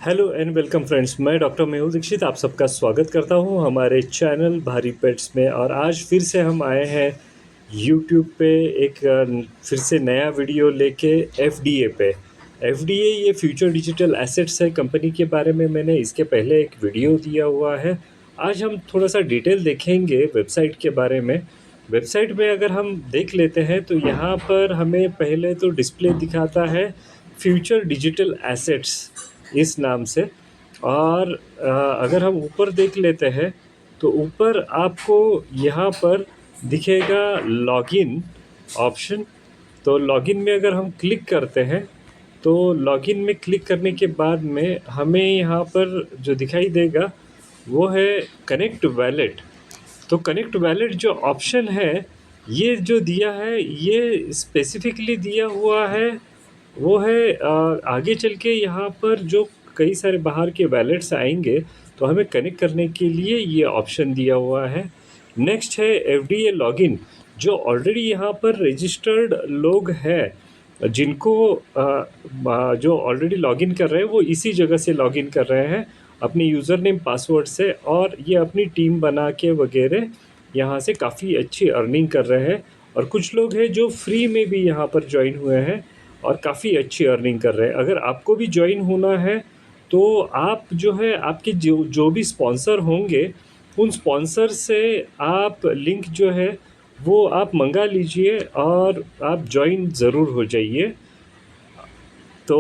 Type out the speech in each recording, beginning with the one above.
Hello and welcome friends. मैं doctor Mehul Dixit आप सबका स्वागत करता हूं हमारे चैनल भारी पेट्स में। और आज फिर से हम आए हैं यूट्यूब पे एक फिर से नया वीडियो लेके एफडीए पे। एफडीए ये फ्यूचर डिजिटल एसेट्स है कंपनी के बारे में। मैंने इसके पहले एक वीडियो दिया हुआ है। आज हम थोड़ा सा डिटेल देखेंगे वेबसाइट के बारे में। वेबसाइट में अगर हम देख लेते हैं तो यहाँ पर हमें पहले तो डिस्प्ले दिखाता है फ्यूचर डिजिटल एसेट्स इस नाम से। और अगर हम ऊपर देख लेते हैं तो ऊपर आपको यहाँ पर दिखेगा लॉगिन ऑप्शन। तो लॉगिन में अगर हम क्लिक करते हैं तो लॉगिन में क्लिक करने के बाद में हमें यहाँ पर जो दिखाई देगा वो है कनेक्ट वैलेट। तो कनेक्ट वैलेट जो ऑप्शन है ये जो दिया है ये स्पेसिफिकली दिया हुआ है वो है आगे चल के यहाँ पर जो कई सारे बाहर के वैलेट्स आएंगे तो हमें कनेक्ट करने के लिए ये ऑप्शन दिया हुआ है। नेक्स्ट है एफडीए लॉगिन। जो ऑलरेडी यहाँ पर रजिस्टर्ड लोग हैं जिनको जो ऑलरेडी लॉगिन कर रहे हैं वो इसी जगह से लॉगिन कर रहे हैं अपनी यूज़र नेम पासवर्ड से, और ये अपनी टीम बना के वगैरह यहाँ से काफ़ी अच्छी अर्निंग कर रहे हैं। और कुछ लोग हैं जो फ्री में भी यहाँ पर ज्वाइन हुए हैं और काफ़ी अच्छी अर्निंग कर रहे हैं। अगर आपको भी ज्वाइन होना है तो आप जो है आपके जो जो भी स्पॉन्सर होंगे उन स्पॉन्सर से आप लिंक जो है वो आप मंगा लीजिए और आप ज्वाइन ज़रूर हो जाइए। तो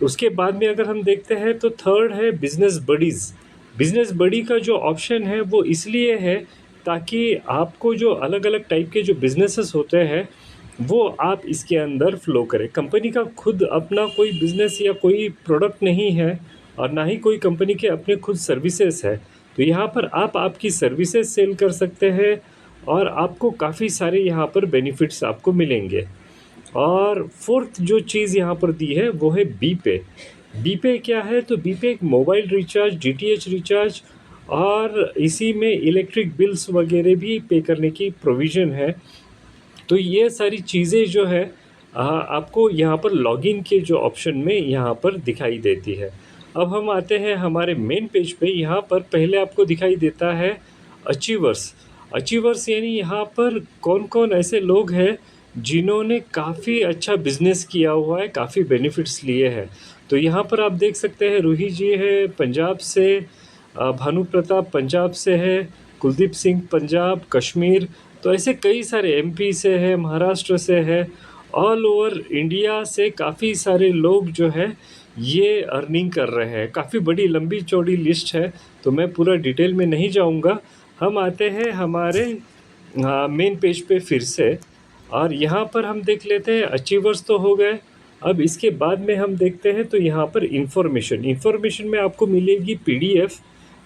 उसके बाद में अगर हम देखते हैं तो थर्ड है बिजनेस बडीज़। बिजनेस बडी का जो ऑप्शन है वो इसलिए है ताकि आपको जो अलग अलग टाइप के जो बिजनेसेस होते हैं वो आप इसके अंदर फ्लो करें। कंपनी का खुद अपना कोई बिजनेस या कोई प्रोडक्ट नहीं है और ना ही कोई कंपनी के अपने खुद सर्विसेज है। तो यहाँ पर आप आपकी सर्विसेज सेल कर सकते हैं और आपको काफ़ी सारे यहाँ पर बेनिफिट्स आपको मिलेंगे। और फोर्थ जो चीज़ यहाँ पर दी है वो है बी पे। बी पे क्या है? तो बी पे एक मोबाइल रिचार्ज, डीटीएच रिचार्ज और इसी में इलेक्ट्रिक बिल्स वगैरह भी पे करने की प्रोविज़न है। तो ये सारी चीज़ें जो है आपको यहाँ पर लॉगिन के जो ऑप्शन में यहाँ पर दिखाई देती है। अब हम आते हैं हमारे मेन पेज पे। यहाँ पर पहले आपको दिखाई देता है अचीवर्स। अचीवर्स यानी यहाँ पर कौन कौन ऐसे लोग हैं जिन्होंने काफ़ी अच्छा बिजनेस किया हुआ है, काफ़ी बेनिफिट्स लिए हैं। तो यहाँ पर आप देख सकते हैं रूही जी है पंजाब से, भानु प्रताप पंजाब से है, कुलदीप सिंह पंजाब कश्मीर। तो ऐसे कई सारे एमपी से है, महाराष्ट्र से है, ऑल ओवर इंडिया से काफ़ी सारे लोग जो है ये अर्निंग कर रहे हैं। काफ़ी बड़ी लंबी चौड़ी लिस्ट है तो मैं पूरा डिटेल में नहीं जाऊंगा। हम आते हैं हमारे मेन पेज पे फिर से, और यहाँ पर हम देख लेते हैं अचीवर्स तो हो गए। अब इसके बाद में हम देखते हैं तो यहाँ पर इंफॉर्मेशन में आपको मिलेगी पीडीएफ।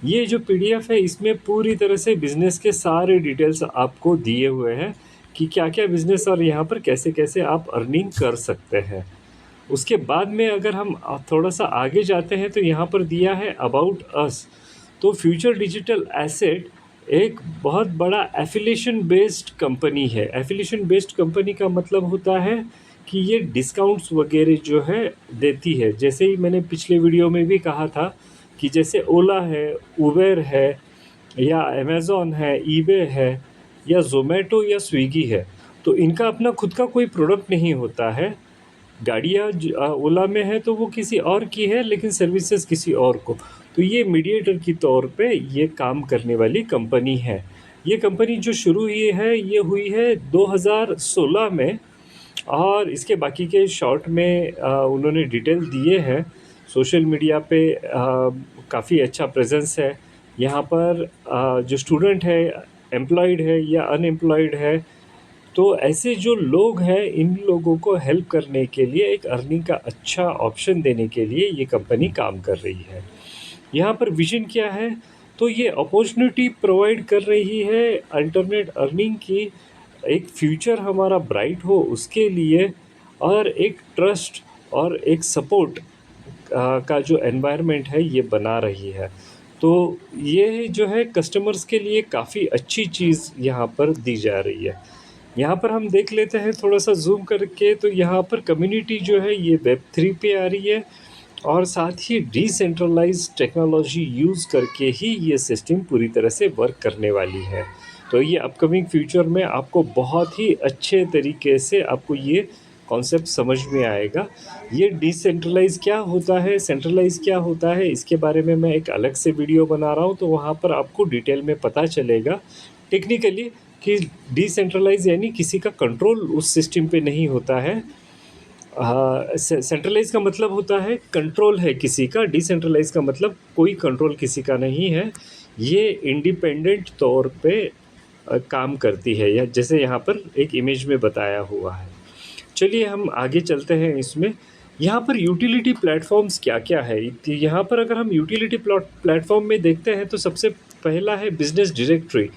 ये जो पीडीएफ है इसमें पूरी तरह से बिज़नेस के सारे डिटेल्स आपको दिए हुए हैं कि क्या क्या बिज़नेस और यहाँ पर कैसे कैसे आप अर्निंग कर सकते हैं। उसके बाद में अगर हम थोड़ा सा आगे जाते हैं तो यहाँ पर दिया है अबाउट अस। तो फ्यूचर डिजिटल एसेट एक बहुत बड़ा एफिलिएशन बेस्ड कंपनी है। एफिलिएशन बेस्ड कंपनी का मतलब होता है कि ये डिस्काउंट्स वगैरह जो है देती है। जैसे ही मैंने पिछले वीडियो में भी कहा था कि जैसे ओला है, उबेर है, या अमेज़ॉन है, ईबे है, या ज़ोमैटो या स्विगी है, तो इनका अपना खुद का कोई प्रोडक्ट नहीं होता है। गाड़ियाँ ओला में है तो वो किसी और की है लेकिन सर्विसेज किसी और को। तो ये मीडिएटर की तौर पे ये काम करने वाली कंपनी है। ये कंपनी जो शुरू हुई है ये हुई है 2016 में, और इसके बाकी के शॉर्ट में उन्होंने डिटेल दिए हैं। सोशल मीडिया पे काफ़ी अच्छा प्रेजेंस है। यहाँ पर जो स्टूडेंट है, एम्प्लॉयड है या अनएम्प्लॉयड है, तो ऐसे जो लोग हैं इन लोगों को हेल्प करने के लिए एक अर्निंग का अच्छा ऑप्शन देने के लिए ये कंपनी काम कर रही है। यहाँ पर विजन क्या है? तो ये अपॉर्चुनिटी प्रोवाइड कर रही है अल्टरनेट अर्निंग की, एक फ्यूचर हमारा ब्राइट हो उसके लिए, और एक ट्रस्ट और एक सपोर्ट का जो एनवायरनमेंट है ये बना रही है। तो ये जो है कस्टमर्स के लिए काफ़ी अच्छी चीज़ यहाँ पर दी जा रही है। यहाँ पर हम देख लेते हैं थोड़ा सा जूम करके, तो यहाँ पर कम्युनिटी जो है ये वेब3 पे आ रही है। और साथ ही डिसेंट्रलाइज्ड टेक्नोलॉजी यूज़ करके ही ये सिस्टम पूरी तरह से वर्क करने वाली है। तो ये अपकमिंग फ्यूचर में आपको बहुत ही अच्छे तरीके से आपको ये कॉन्सेप्ट समझ में आएगा। ये डिसेंट्रलाइज क्या होता है, सेंट्रलाइज क्या होता है, इसके बारे में मैं एक अलग से वीडियो बना रहा हूँ, तो वहाँ पर आपको डिटेल में पता चलेगा टेक्निकली कि डिसेंट्रलाइज यानी किसी का कंट्रोल उस सिस्टम पे नहीं होता है। हाँ, सेंट्रलाइज का मतलब होता है कंट्रोल है किसी का, डिसेंट्रलाइज का मतलब कोई कंट्रोल किसी का नहीं है। ये इंडिपेंडेंट तौर पे काम करती है, या जैसे यहाँ पर एक इमेज में बताया हुआ है। चलिए हम आगे चलते हैं इसमें। यहाँ पर यूटिलिटी प्लेटफॉर्म्स क्या क्या है, यहाँ पर अगर हम यूटिलिटी प्लेटफॉर्म में देखते हैं तो सबसे पहला है बिजनेस डायरेक्टरी।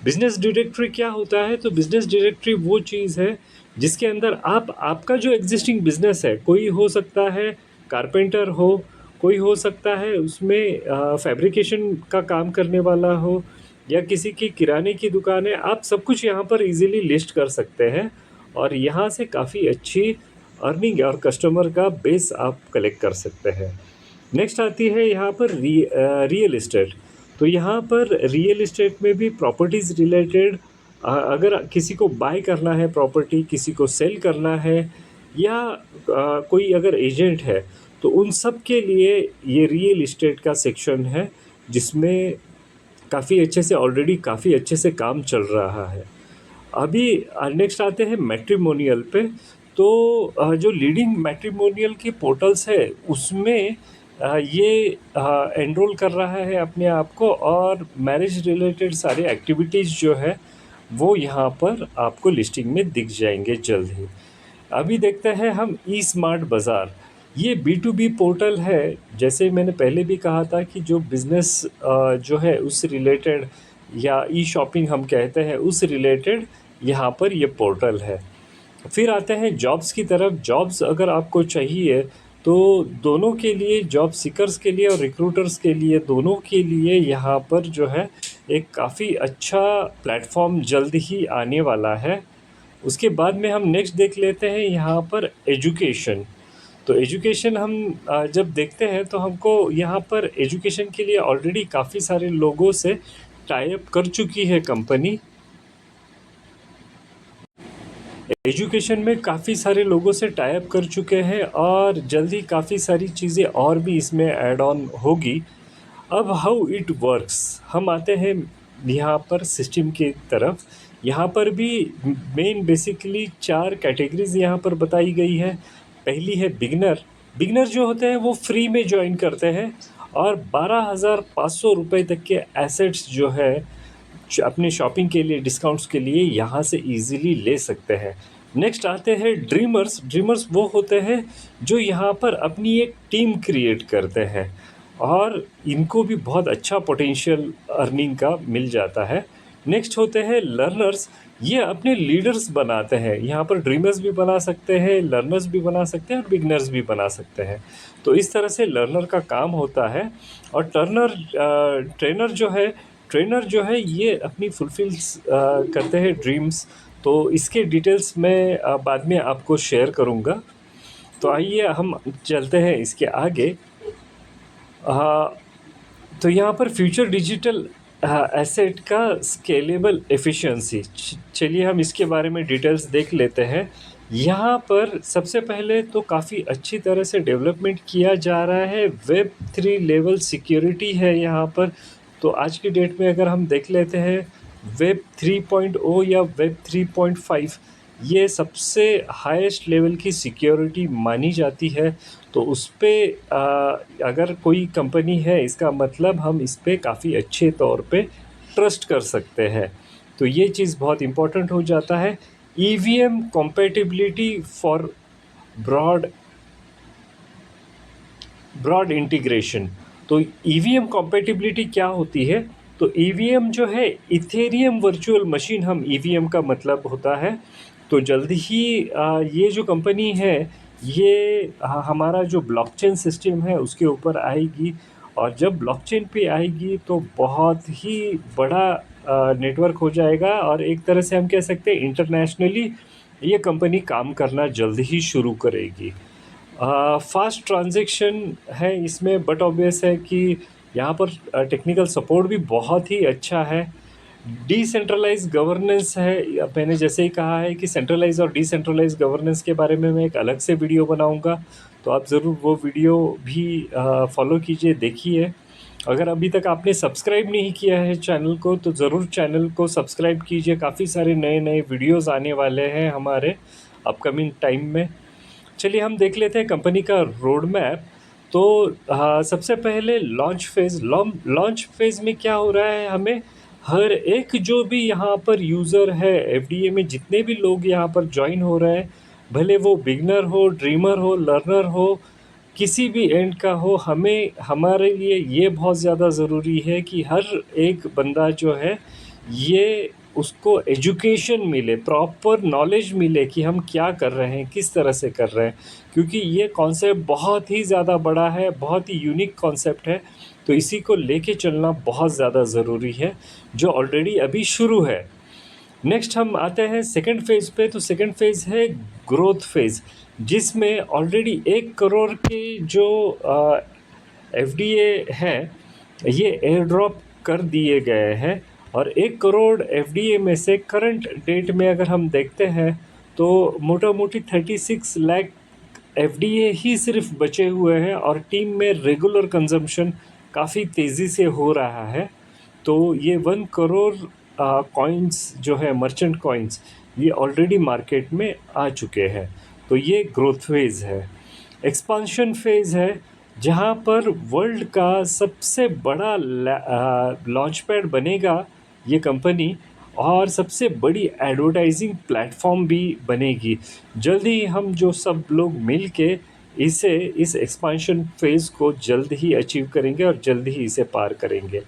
बिजनेस डायरेक्टरी क्या होता है? तो बिजनेस डायरेक्टरी वो चीज़ है जिसके अंदर आप आपका जो एग्जिस्टिंग बिजनेस है, कोई हो सकता है कारपेंटर हो, कोई हो सकता है उसमें फैब्रिकेशन का काम करने वाला हो, या किसी की किराने की दुकान है, आप सब कुछ यहाँ पर इजीली लिस्ट कर सकते हैं और यहाँ से काफ़ी अच्छी अर्निंग और कस्टमर का बेस आप कलेक्ट कर सकते हैं। नेक्स्ट आती है यहाँ पर रियल इस्टेट। तो यहाँ पर रियल इस्टेट में भी प्रॉपर्टीज़ रिलेटेड, अगर किसी को बाय करना है प्रॉपर्टी, किसी को सेल करना है, या कोई अगर एजेंट है, तो उन सब के लिए ये रियल इस्टेट का सेक्शन है जिसमें काफ़ी अच्छे से ऑलरेडी काफ़ी अच्छे से काम चल रहा है। अभी नेक्स्ट आते हैं मैट्रिमोनियल पे। तो जो लीडिंग मैट्रिमोनियल के पोर्टल्स है उसमें ये एनरोल कर रहा है अपने आप को, और मैरिज रिलेटेड सारे एक्टिविटीज़ जो है वो यहाँ पर आपको लिस्टिंग में दिख जाएंगे जल्द ही। अभी देखते हैं हम ई स्मार्ट बाज़ार। ये B2B पोर्टल है, जैसे मैंने पहले भी कहा था कि जो बिज़नेस जो है उस रिलेटेड, या ई शॉपिंग हम कहते हैं उस रिलेटेड, यहाँ पर ये पोर्टल है। फिर आते हैं जॉब्स की तरफ। जॉब्स अगर आपको चाहिए तो दोनों के लिए, जॉब सीकर्स के लिए और रिक्रूटर्स के लिए, दोनों के लिए यहाँ पर जो है एक काफ़ी अच्छा प्लेटफॉर्म जल्द ही आने वाला है। उसके बाद में हम नेक्स्ट देख लेते हैं यहाँ पर एजुकेशन। तो एजुकेशन हम जब देखते हैं तो हमको यहाँ पर एजुकेशन के लिए ऑलरेडी काफ़ी सारे लोगों से टाई अप कर चुकी है कंपनी। एजुकेशन में काफ़ी सारे लोगों से टाई अप कर चुके हैं और जल्दी काफ़ी सारी चीज़ें और भी इसमें ऐड ऑन होगी। अब हाउ इट वर्क्स, हम आते हैं यहाँ पर सिस्टम की तरफ। यहाँ पर भी मेन बेसिकली 4 कैटेगरीज यहाँ पर बताई गई है। पहली है बिगनर। बिगनर जो होते हैं वो फ्री में ज्वाइन करते हैं और 12,500 रुपये तक के एसेट्स जो है अपने शॉपिंग के लिए, डिस्काउंट्स के लिए यहाँ से इजीली ले सकते हैं। नेक्स्ट आते हैं ड्रीमर्स। ड्रीमर्स वो होते हैं जो यहाँ पर अपनी एक टीम क्रिएट करते हैं और इनको भी बहुत अच्छा पोटेंशियल अर्निंग का मिल जाता है। नेक्स्ट होते हैं लर्नर्स। ये अपने लीडर्स बनाते हैं। यहाँ पर ड्रीमर्स भी बना सकते हैं, लर्नर्स भी बना सकते हैं और बिगनर्स भी बना सकते हैं। तो इस तरह से लर्नर का काम होता है। और ट्रेनर जो है ये अपनी फुलफिल्स करते हैं ड्रीम्स। तो इसके डिटेल्स मैं बाद में आपको शेयर करूँगा। तो आइए हम चलते हैं इसके आगे। तो यहाँ पर फ्यूचर डिजिटल एसेट का स्केलेबल एफिशिएंसी, चलिए हम इसके बारे में डिटेल्स देख लेते हैं। यहाँ पर सबसे पहले तो काफ़ी अच्छी तरह से डेवलपमेंट किया जा रहा है। Web3 लेवल सिक्योरिटी है यहाँ पर। तो आज की डेट में अगर हम देख लेते हैं वेब 3.0 या वेब 3.5, ये सबसे हाईएस्ट लेवल की सिक्योरिटी मानी जाती है। तो उस पर अगर कोई कंपनी है, इसका मतलब हम इस पर काफ़ी अच्छे तौर पे ट्रस्ट कर सकते हैं। तो ये चीज़ बहुत इम्पोर्टेंट हो जाता है। EVM compatibility for broad integration. तो EVM compatibility क्या होती है? तो EVM जो है इथेरियम वर्चुअल मशीन, हम EVM का मतलब होता है। तो जल्दी ही ये जो कंपनी है ये हमारा जो ब्लॉकचेन सिस्टम है उसके ऊपर आएगी, और जब ब्लॉकचेन पे आएगी तो बहुत ही बड़ा नेटवर्क हो जाएगा, और एक तरह से हम कह सकते हैं इंटरनेशनली ये कंपनी काम करना जल्द ही शुरू करेगी। फास्ट ट्रांज़ैक्शन है इसमें, बट ऑब्वियस है कि यहाँ पर टेक्निकल सपोर्ट भी बहुत ही अच्छा है। डिसेंट्रलाइज़ गवर्नेंस है, मैंने जैसे ही कहा है कि सेंट्रलाइज़ और डिसेंट्रलाइज़ गवर्नेंस के बारे में मैं एक अलग से वीडियो बनाऊँगा, तो आप ज़रूर वो वीडियो भी फॉलो कीजिए, देखिए। अगर अभी तक आपने सब्सक्राइब नहीं किया है चैनल को, तो ज़रूर चैनल को सब्सक्राइब कीजिए। काफ़ी सारे नए-नए वीडियोज़ आने वाले हैं हमारे अपकमिंग टाइम में। चलिए हम देख लेते हैं कंपनी का रोड मैप। तो सबसे पहले लॉन्च फेज़ में क्या हो रहा है, हमें हर एक जो भी यहाँ पर यूज़र है, एफडीए में जितने भी लोग यहाँ पर जॉइन हो रहे हैं, भले वो बिगनर हो, ड्रीमर हो, लर्नर हो, किसी भी एंड का हो, हमें हमारे लिए ये बहुत ज़्यादा ज़रूरी है कि हर एक बंदा जो है, ये उसको एजुकेशन मिले, प्रॉपर नॉलेज मिले कि हम क्या कर रहे हैं, किस तरह से कर रहे हैं। क्योंकि ये कॉन्सेप्ट बहुत ही ज़्यादा बड़ा है, बहुत ही यूनिक कॉन्सेप्ट है, तो इसी को लेके चलना बहुत ज़्यादा ज़रूरी है, जो ऑलरेडी अभी शुरू है। नेक्स्ट हम आते हैं सेकंड फेज़ पे। तो सेकंड फेज़ है ग्रोथ फेज़, जिसमें ऑलरेडी 1 करोड़ के जो एफडीए हैं, ये एयर ड्रॉप कर दिए गए हैं। और 1 करोड़ एफडीए में से करंट डेट में अगर हम देखते हैं, तो मोटा मोटी 36 लाख एफडीए ही सिर्फ बचे हुए हैं, और टीम में रेगुलर कंजम्पशन काफ़ी तेज़ी से हो रहा है। तो ये 1 करोड़ कॉइन्स जो है, मर्चेंट कॉइन्स, ये ऑलरेडी मार्केट में आ चुके हैं। तो ये ग्रोथ फेज़ है। एक्सपांशन फेज़ है, जहाँ पर वर्ल्ड का सबसे बड़ा लॉन्च पैड बनेगा ये कंपनी, और सबसे बड़ी एडवर्टाइजिंग प्लेटफॉर्म भी बनेगी। जल्द ही हम जो सब लोग मिल के इस एक्सपांशन फेज़ को जल्द ही अचीव करेंगे और जल्द ही इसे पार करेंगे।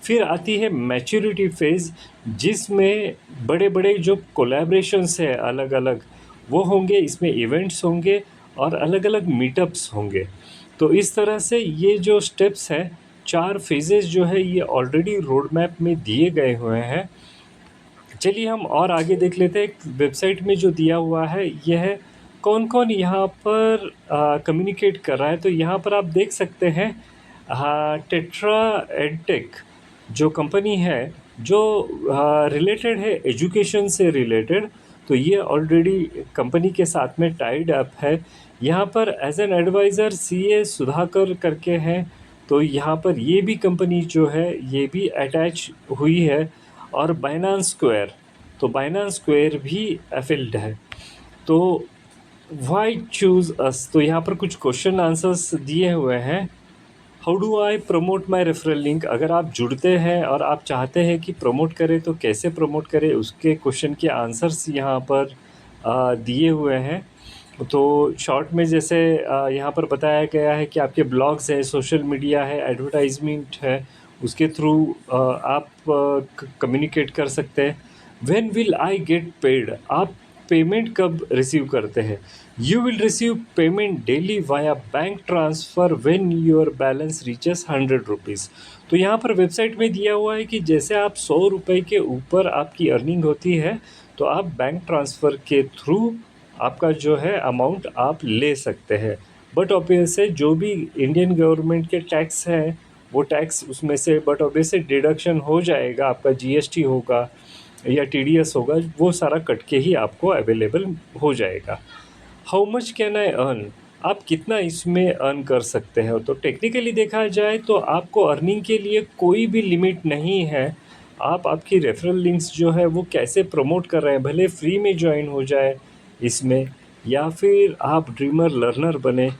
फिर आती है मैच्योरिटी फेज़, जिसमें बड़े बड़े जो कोलैबोरेशंस है अलग अलग, वो होंगे, इसमें इवेंट्स होंगे और अलग अलग मीटअप्स होंगे। तो इस तरह से ये जो स्टेप्स हैं, 4 फेजेस जो है, ये ऑलरेडी रोड मैप में दिए गए हुए हैं। चलिए हम और आगे देख लेते हैं। वेबसाइट में जो दिया हुआ है, ये है कौन कौन यहाँ पर कम्युनिकेट कर रहा है। तो यहाँ पर आप देख सकते हैं, टेट्रा एडटेक जो कंपनी है, जो रिलेटेड है एजुकेशन से रिलेटेड, तो ये ऑलरेडी कंपनी के साथ में टाइड अप है। यहाँ पर as an advisor CA Sudhakar करके हैं, तो यहाँ पर ये भी कंपनी जो है, ये भी अटैच हुई है। और बाइनेंस स्क्वायर, तो बाइनेंस स्क्वायर भी एफिल्ड है। तो वाई चूज़ अस, तो यहाँ पर कुछ क्वेश्चन आंसर्स दिए हुए हैं। How do I promote my referral link, अगर आप जुड़ते हैं और आप चाहते हैं कि प्रमोट करें तो कैसे प्रमोट करें, उसके क्वेश्चन के आंसर्स यहाँ पर दिए हुए हैं। तो शॉर्ट में जैसे यहाँ पर बताया गया है कि आपके ब्लॉग्स है, सोशल मीडिया है, एडवर्टाइजमेंट है, उसके थ्रू आप कम्युनिकेट कर सकते हैं। When will I get paid, आप पेमेंट कब रिसीव करते हैं। You will receive payment daily via bank transfer when your balance reaches 100 rupees. तो यहाँ पर वेबसाइट में दिया हुआ है कि जैसे आप 100 रुपये के ऊपर आपकी अर्निंग होती है, तो आप बैंक ट्रांसफ़र के थ्रू आपका जो है अमाउंट आप ले सकते हैं। बट ऑब्वियस है, जो भी इंडियन गवर्नमेंट के टैक्स हैं, वो टैक्स उसमें से बट ऑब्वियस डिडक्शन हो जाएगा, आपका जीएसटी होगा या टीडीएस होगा, वो सारा कट के ही आपको अवेलेबल हो जाएगा। How much can I earn, आप कितना इसमें अर्न कर सकते हैं। तो टेक्निकली देखा जाए तो आपको अर्निंग के लिए कोई भी लिमिट नहीं है। आप आपकी रेफरल लिंक्स जो है वो कैसे प्रमोट कर रहे हैं, भले फ्री में ज्वाइन हो जाए इसमें, या फिर आप ड्रीमर लर्नर बने,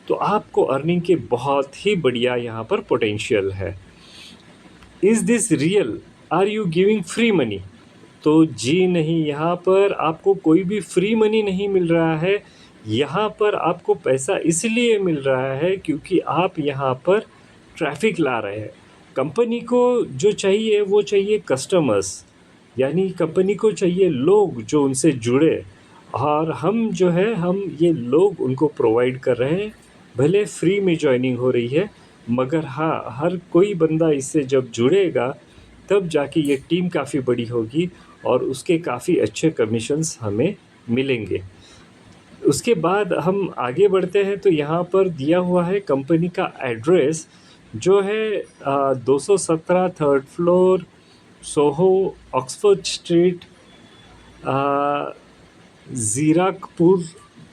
तो आपको अर्निंग के बहुत ही बढ़िया यहाँ पर पोटेंशियल है। Is this real, are you giving free money, तो जी नहीं, यहाँ पर आपको कोई भी फ्री मनी नहीं मिल रहा है। यहाँ पर आपको पैसा इसलिए मिल रहा है क्योंकि आप यहाँ पर ट्रैफिक ला रहे हैं। कंपनी को जो चाहिए वो चाहिए कस्टमर्स, यानी कंपनी को चाहिए लोग जो उनसे जुड़े, और हम जो है, हम ये लोग उनको प्रोवाइड कर रहे हैं। भले फ्री में जॉइनिंग हो रही है, मगर हाँ, हर कोई बंदा इससे जब जुड़ेगा, तब जाके ये टीम काफ़ी बड़ी होगी और उसके काफ़ी अच्छे कमीशंस हमें मिलेंगे। उसके बाद हम आगे बढ़ते हैं तो यहाँ पर दिया हुआ है कंपनी का एड्रेस, जो है 217 third floor, Soho, Oxford street, Zirakpur,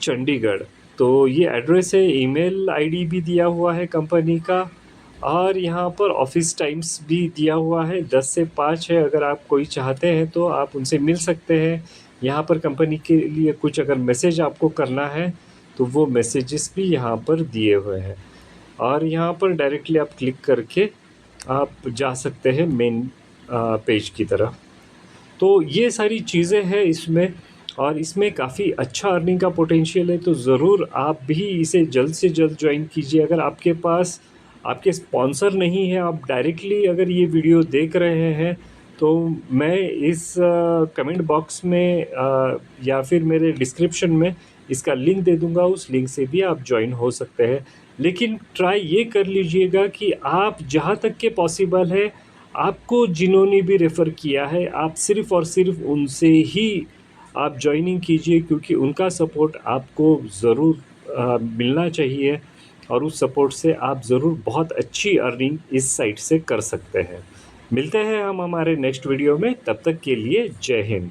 Chandigarh. तो ये एड्रेस है। ईमेल आईडी भी दिया हुआ है कंपनी का, और यहाँ पर ऑफिस टाइम्स भी दिया हुआ है, 10 से 5 है। अगर आप कोई चाहते हैं तो आप उनसे मिल सकते हैं। यहाँ पर कंपनी के लिए कुछ अगर मैसेज आपको करना है तो वो मैसेजेस भी यहाँ पर दिए हुए हैं, और यहाँ पर डायरेक्टली आप क्लिक करके आप जा सकते हैं मेन पेज की तरफ। तो ये सारी चीज़ें हैं इसमें, और इसमें काफ़ी अच्छा अर्निंग का पोटेंशियल है। तो ज़रूर आप भी इसे जल्द से जल्द ज्वाइन कीजिए। अगर आपके पास आपके स्पॉन्सर नहीं है, आप डायरेक्टली अगर ये वीडियो देख रहे हैं, तो मैं इस कमेंट बॉक्स में या फिर मेरे डिस्क्रिप्शन में इसका लिंक दे दूंगा। उस लिंक से भी आप ज्वाइन हो सकते हैं। लेकिन ट्राई ये कर लीजिएगा कि आप जहाँ तक के पॉसिबल है, आपको जिन्होंने भी रेफ़र किया है, आप सिर्फ़ और सिर्फ उनसे ही आप जॉइनिंग कीजिए, क्योंकि उनका सपोर्ट आपको ज़रूर मिलना चाहिए, और उस सपोर्ट से आप ज़रूर बहुत अच्छी अर्निंग इस साइट से कर सकते हैं। मिलते हैं हम हमारे नेक्स्ट वीडियो में, तब तक के लिए जय हिंद।